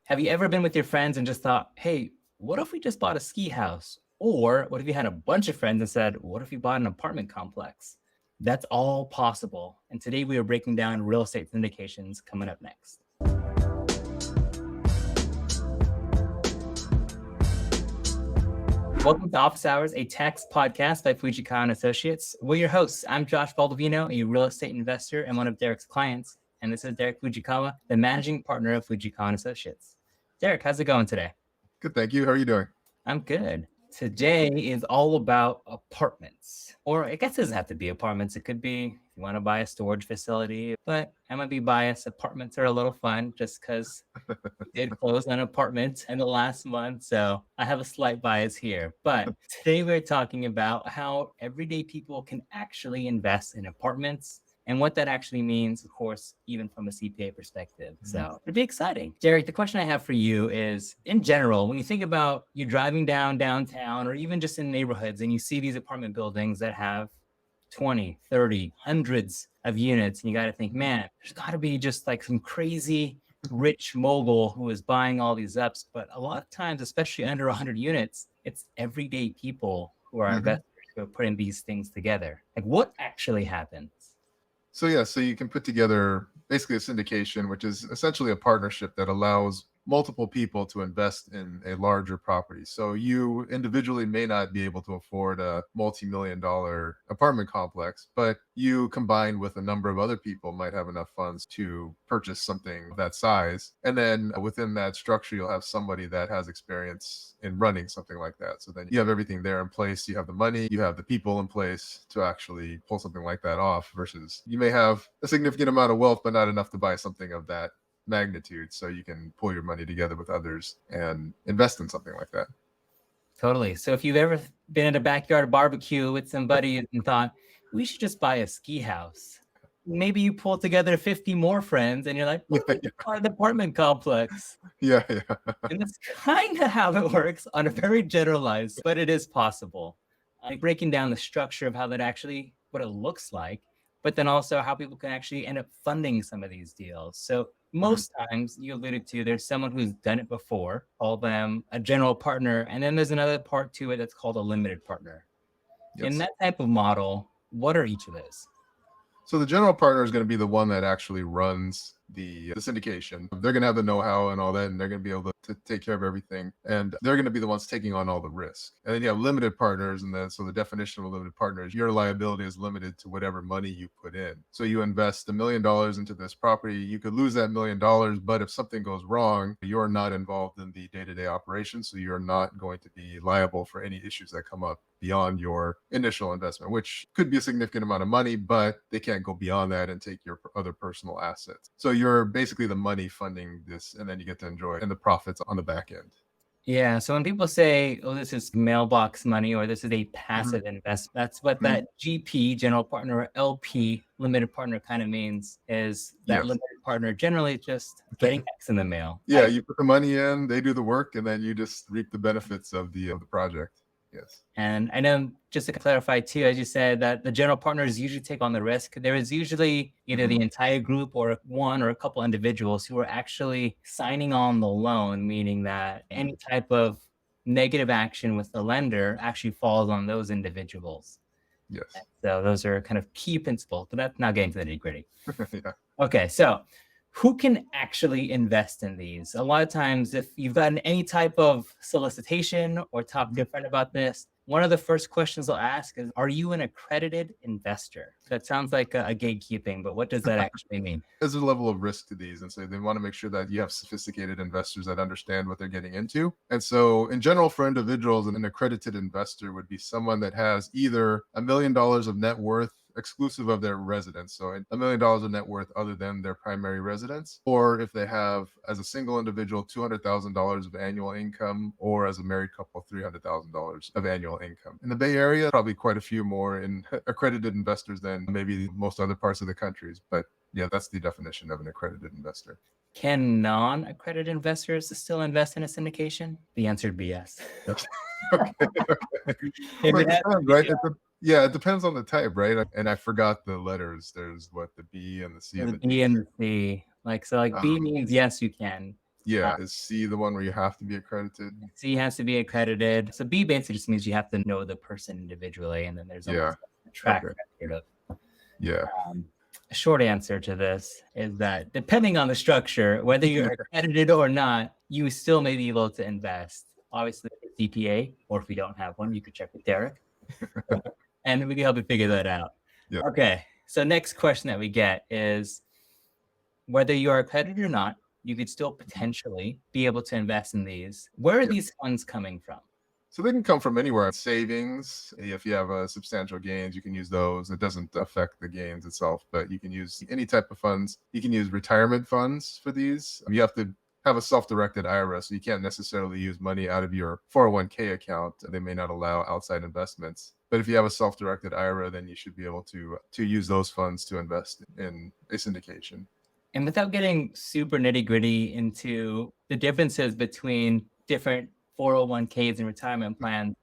Have you ever been with your friends and just thought, hey, what if we just bought a ski house? Or what if you had a bunch of friends and said, what if we bought an apartment complex? That's all possible. And today we are breaking down real estate syndications coming up next. Welcome to Office Hours, a tax podcast by Fujikawa Associates. We're your hosts. I'm Josh Baldovino, a real estate investor and one of Derek's clients. And this is Derek Fujikawa, the managing partner of Fujikawa Associates. Derek, how's it going today? Good, thank you. How are you doing? I'm good. Today is all about apartments. Or I guess it doesn't have to be apartments. It could be if you want to buy a storage facility. But I might be biased. Apartments are a little fun just because we did close on apartments in the last month. So I have a slight bias here. But today we're talking about how everyday people can actually invest in apartments and what that actually means, of course, even from a CPA perspective. So it'd be exciting. Derek, the question I have for you is, in general, when you think about you driving downtown or even just in neighborhoods and you see these apartment buildings that have 20, 30, hundreds of units, and you got to think, man, there's got to be just like some crazy rich mogul who is buying all these ups. But a lot of times, especially under 100 units, it's everyday people who are investors who are putting these things together. Like, what actually happens? So you can put together basically a syndication, which is essentially a partnership that allows multiple people to invest in a larger property. So you individually may not be able to afford a multi-million-dollar apartment complex, but you combined with a number of other people might have enough funds to purchase something of that size. And then within that structure, you'll have somebody that has experience in running something like that. So then you have everything there in place. You have the money, you have the people in place to actually pull something like that off, versus you may have a significant amount of wealth, but not enough to buy something of that magnitude. So you can pull your money together with others and invest in something like that. Totally. So if you've ever been at a backyard barbecue with somebody and thought, we should just buy a ski house, maybe you pull together 50 more friends and you're like, what if we buy an apartment complex? Yeah. And that's kind of how it works on a very generalized, but it is possible. Breaking down the structure of how that actually, what it looks like, but then also how people can actually end up funding some of these deals. So most times, you alluded to, there's someone who's done it before, call them a general partner, and then there's another part to it that's called a limited partner. Yes. In that type of model, what are each of those? So the general partner is going to be the one that actually runs the syndication. They're going to have the know-how and all that, and they're going to be able to take care of everything. And they're going to be the ones taking on all the risk. And then you have limited partners, and then so the definition of a limited partner is your liability is limited to whatever money you put in. So you invest $1 million into this property, you could lose that $1 million, but if something goes wrong, you're not involved in the day-to-day operation, so you're not going to be liable for any issues that come up beyond your initial investment, which could be a significant amount of money, but they can't go beyond that and take your other personal assets. So you're basically the money funding this, and then you get to enjoy and the profits on the back end. Yeah. So when people say, oh, this is mailbox money, or this is a passive investment, that's what that GP, general partner, or LP, limited partner, kind of means, is that limited partner generally just getting X in the mail. Yeah, you put the money in, they do the work, and then you just reap the benefits of the project. Yes. And I know, just to clarify too, as you said, that the general partners usually take on the risk. There is usually either the entire group or one or a couple individuals who are actually signing on the loan, meaning that any type of negative action with the lender actually falls on those individuals. Yes. So those are kind of key principles, but that's not getting to the nitty-gritty. Yeah. Okay, so who can actually invest in these? A lot of times, if you've gotten any type of solicitation or talked to a friend about this, one of the first questions they'll ask is, are you an accredited investor? That sounds like a gatekeeping, but what does that actually mean? There's a level of risk to these, and so they want to make sure that you have sophisticated investors that understand what they're getting into. And so in general, for individuals, an accredited investor would be someone that has either $1 million of net worth exclusive of their residence, so $1 million of net worth other than their primary residence, or if they have, as a single individual, $200,000 of annual income, or as a married couple, $300,000 of annual income. In the Bay Area, probably quite a few more in accredited investors than maybe most other parts of the countries, but yeah, that's the definition of an accredited investor. Can non-accredited investors still invest in a syndication? The answer would be yes. Okay. Well, it depends, right? It depends on the type, right? And I forgot the letters. There's what, the B and the C. The B and the C. Like B means yes, you can. Yeah. Is C the one where you have to be accredited? C has to be accredited. So B basically just means you have to know the person individually, and then there's Yeah. almost a track Okay. record of. Yeah. A short answer to this is that depending on the structure, whether you're accredited or not, you still may be able to invest. Obviously, CPA, or if we don't have one, you could check with Derek, and we can help you figure that out. Yeah. Okay, so next question that we get is whether you are accredited or not, you could still potentially be able to invest in these. Where are these funds coming from? So they can come from anywhere. Savings, if you have substantial gains, you can use those. It doesn't affect the gains itself, but you can use any type of funds. You can use retirement funds for these. You have to have a self-directed IRA, so you can't necessarily use money out of your 401k account. They may not allow outside investments. But if you have a self-directed IRA, then you should be able to use those funds to invest in a syndication. And without getting super nitty gritty into the differences between different 401ks and retirement plans,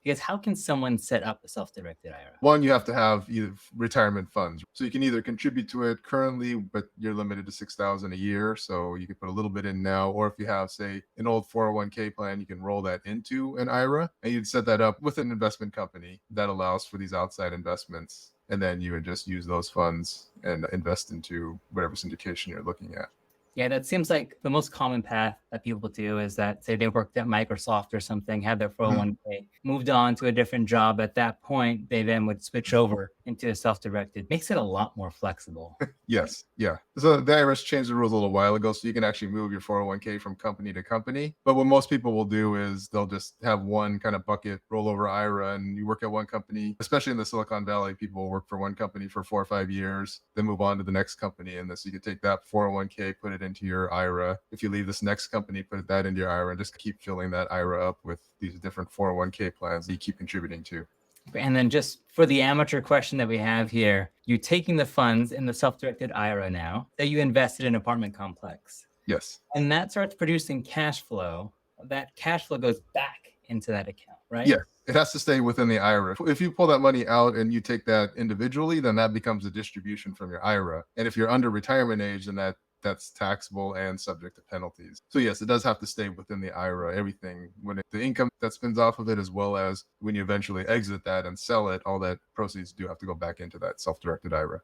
I guess how can someone set up a self-directed IRA? One, you have to have either retirement funds. So you can either contribute to it currently, but you're limited to 6,000 a year. So you can put a little bit in now, or if you have, say, an old 401k plan, you can roll that into an IRA, and you'd set that up with an investment company that allows for these outside investments. And then you would just use those funds and invest into whatever syndication you're looking at. Yeah, that seems like the most common path that people do is that, say they worked at Microsoft or something, had their 401k, moved on to a different job. At that point, they then would switch over into a self-directed. Makes it a lot more flexible. Yes. Yeah. So the IRS changed the rules a little while ago, so you can actually move your 401k from company to company. But what most people will do is they'll just have one kind of bucket rollover IRA, and you work at one company, especially in the Silicon Valley, people will work for one company for 4 or 5 years, then move on to the next company. And this, you could take that 401k, put it into your IRA. If you leave this next company, put that into your IRA, and just keep filling that IRA up with these different 401k plans that you keep contributing to. And then just for the amateur question that we have here, you're taking the funds in the self-directed IRA now that you invested in an apartment complex. Yes. And that starts producing cash flow. That cash flow goes back into that account, right? Yeah. It has to stay within the IRA. If you pull that money out and you take that individually, then that becomes a distribution from your IRA. And if you're under retirement age, then that's taxable and subject to penalties. So yes, it does have to stay within the IRA. Everything, the income that spins off of it, as well as when you eventually exit that and sell it, all that proceeds do have to go back into that self-directed IRA.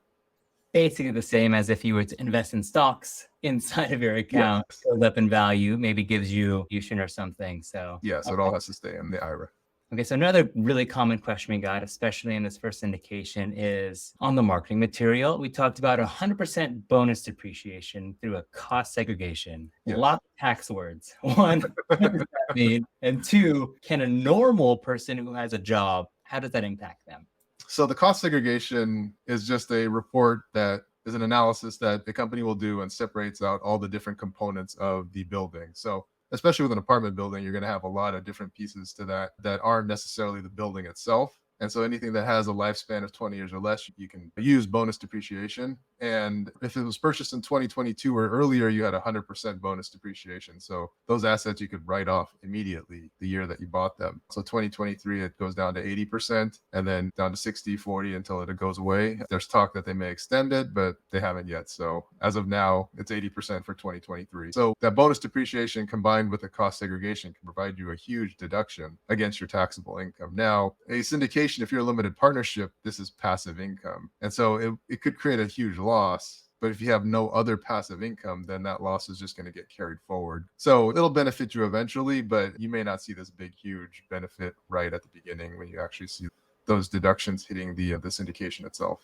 Basically the same as if you were to invest in stocks inside of your account, yes. Build up in value, maybe gives you distribution or something. So yes, it all has to stay in the IRA. Okay, so another really common question we got, especially in this first indication, is on the marketing material. We talked about 100% bonus depreciation through a cost segregation. Yes. Lots of tax words. One, what does that mean? And two, can a normal person who has a job, how does that impact them? So the cost segregation is just a report that is an analysis that the company will do and separates out all the different components of the building. So especially with an apartment building, you're going to have a lot of different pieces to that aren't necessarily the building itself. And so anything that has a lifespan of 20 years or less, you can use bonus depreciation. And if it was purchased in 2022 or earlier, you had 100% bonus depreciation. So those assets you could write off immediately the year that you bought them. So 2023, it goes down to 80% and then down to 60, 40 until it goes away. There's talk that they may extend it, but they haven't yet. So as of now, it's 80% for 2023. So that bonus depreciation combined with the cost segregation can provide you a huge deduction against your taxable income. Now, a syndication, if you're a limited partnership, this is passive income. And so it could create a huge loss. But if you have no other passive income, then that loss is just going to get carried forward. So it'll benefit you eventually, but you may not see this big, huge benefit right at the beginning when you actually see those deductions hitting the syndication itself.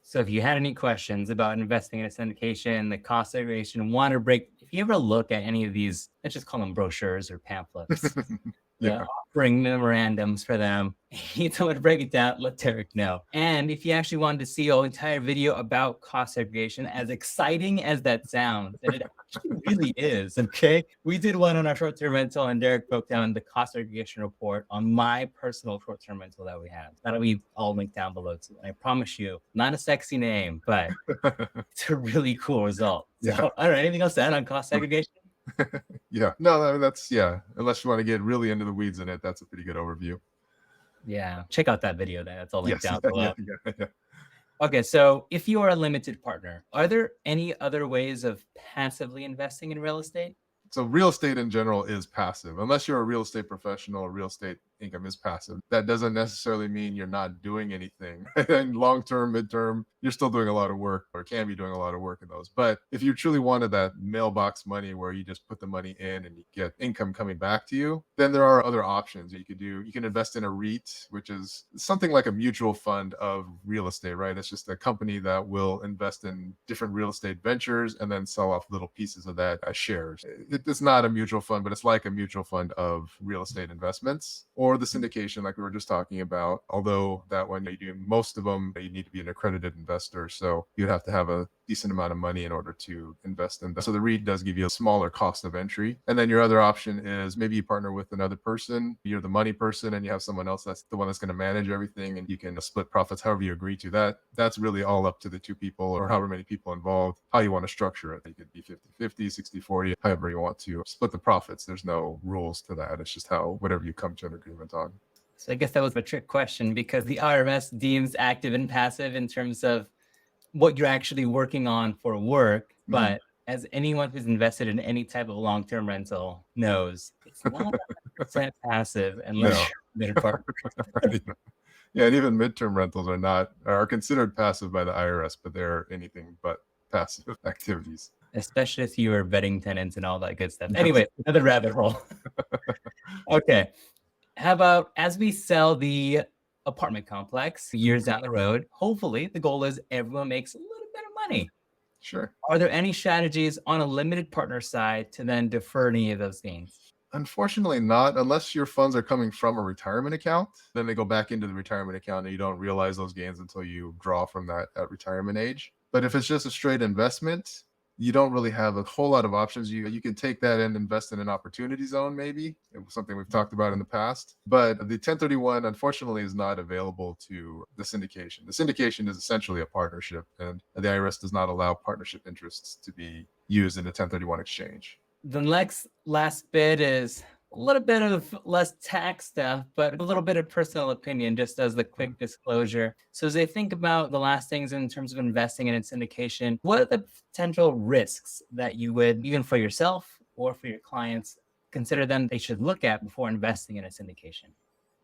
So if you had any questions about investing in a syndication, the cost segregation, if you ever look at any of these, let's just call them brochures or pamphlets, offering memorandums for them, you need someone to break it down, let Derek know. And if you actually wanted to see an entire video about cost segregation, as exciting as that sounds, and it actually really is, okay? We did one on our short-term rental, and Derek broke down the cost segregation report on my personal short-term rental that we have. That'll be all linked down below too. And I promise you, not a sexy name, but it's a really cool result. So, I don't know, anything else to add on cost segregation? That's unless you want to get really into the weeds in it, that's a pretty good overview. Yeah, check out that video then. That's all linked down below. Yeah. Okay, so if you are a limited partner, are there any other ways of passively investing in real estate? So real estate in general is passive. Unless you're a real estate professional, real estate income is passive. That doesn't necessarily mean you're not doing anything. And long term, midterm, you're still doing a lot of work, or can be doing a lot of work in those. But if you truly wanted that mailbox money where you just put the money in and you get income coming back to you, then there are other options that you could do. You can invest in a REIT, which is something like a mutual fund of real estate, right? It's just a company that will invest in different real estate ventures and then sell off little pieces of that as shares. It's not a mutual fund, but it's like a mutual fund of real estate investments, or the syndication like we were just talking about. Although that one, you do most of them, you need to be an accredited investor, so you'd have to have a decent amount of money in order to invest in that. So the REIT does give you a smaller cost of entry. And then your other option is maybe you partner with another person, you're the money person, and you have someone else that's the one that's going to manage everything, and you can split profits however you agree to. That's really all up to the two people, or however many people involved, how you want to structure it. It could be 50-50, 60-40, however you want to split the profits. There's no rules to that. It's just whatever you come to an agreement on. So I guess that was a trick question, because the IRS deems active and passive in terms of what you're actually working on for work. But as anyone who's invested in any type of long-term rental knows, it's not 100% passive unless you're a partner. Yeah, and even midterm rentals are considered passive by the IRS, but they're anything but passive activities. Especially if you are vetting tenants and all that good stuff. Anyway, another rabbit hole. Okay. How about as we sell the apartment complex years down the road, hopefully the goal is everyone makes a little bit of money. Sure. Are there any strategies on a limited partner side to then defer any of those gains? Unfortunately not, unless your funds are coming from a retirement account. Then they go back into the retirement account and you don't realize those gains until you draw from that at retirement age. But if it's just a straight investment, you don't really have a whole lot of options. You can take that and invest in an opportunity zone, maybe. It was something we've talked about in the past. But the 1031, unfortunately, is not available to the syndication. The syndication is essentially a partnership, and the IRS does not allow partnership interests to be used in a 1031 exchange. The next last bit is a little bit of less tax stuff, but a little bit of personal opinion, just as the quick disclosure. So as they think about the last things in terms of investing in syndication, what are the potential risks that you would, even for yourself or for your clients, consider them they should look at before investing in a syndication?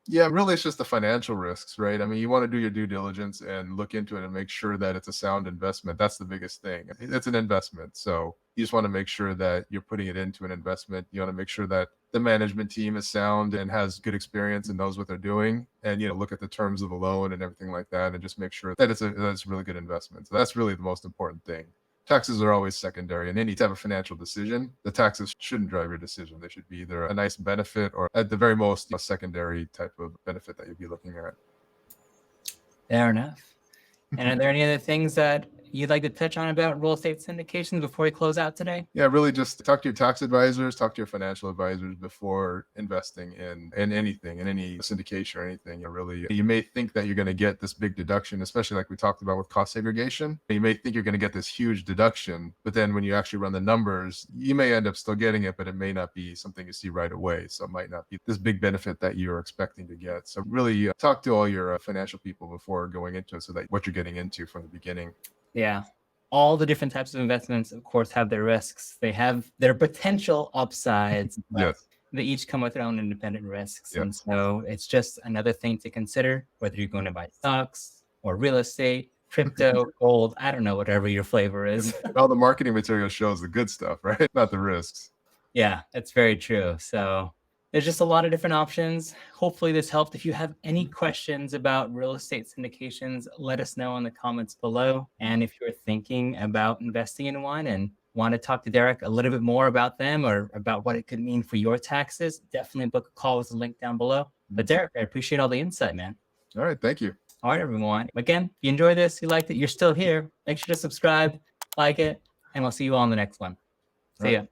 Yeah, really, it's just the financial risks, right? I mean, you want to do your due diligence and look into it and make sure that it's a sound investment. That's the biggest thing. It's an investment. So you just want to make sure that you're putting it into an investment. You want to make sure that the management team is sound and has good experience and knows what they're doing. And, look at the terms of the loan and everything like that, and just make sure that it's a really good investment. So that's really the most important thing. Taxes are always secondary. In any type of financial decision, the taxes shouldn't drive your decision. They should be either a nice benefit or at the very most a secondary type of benefit that you'd be looking at. Fair enough. And are there any other things that you'd like to touch on about real estate syndications before we close out today? Yeah, really just talk to your tax advisors, talk to your financial advisors before investing in anything, in any syndication or anything. You may think that you're going to get this big deduction, especially like we talked about with cost segregation. You may think you're going to get this huge deduction, but then when you actually run the numbers, you may end up still getting it, but it may not be something you see right away. So it might not be this big benefit that you're expecting to get. So really talk to all your financial people before going into it, so that what you're getting into from the beginning. Yeah. All the different types of investments, of course, have their risks. They have their potential upsides. Yes. They each come with their own independent risks. Yep. And so it's just another thing to consider, whether you're going to buy stocks or real estate, crypto, gold, I don't know, whatever your flavor is. All the marketing material shows the good stuff, right? Not the risks. Yeah, that's very true. So there's just a lot of different options. Hopefully this helped. If you have any questions about real estate syndications, let us know in the comments below. And if you're thinking about investing in one and want to talk to Derek a little bit more about them or about what it could mean for your taxes, definitely book a call with the link down below. But Derek, I appreciate all the insight, man. All right. Thank you. All right, everyone. Again, if you enjoyed this, you liked it, you're still here, make sure to subscribe, like it, and we'll see you all in the next one. See ya.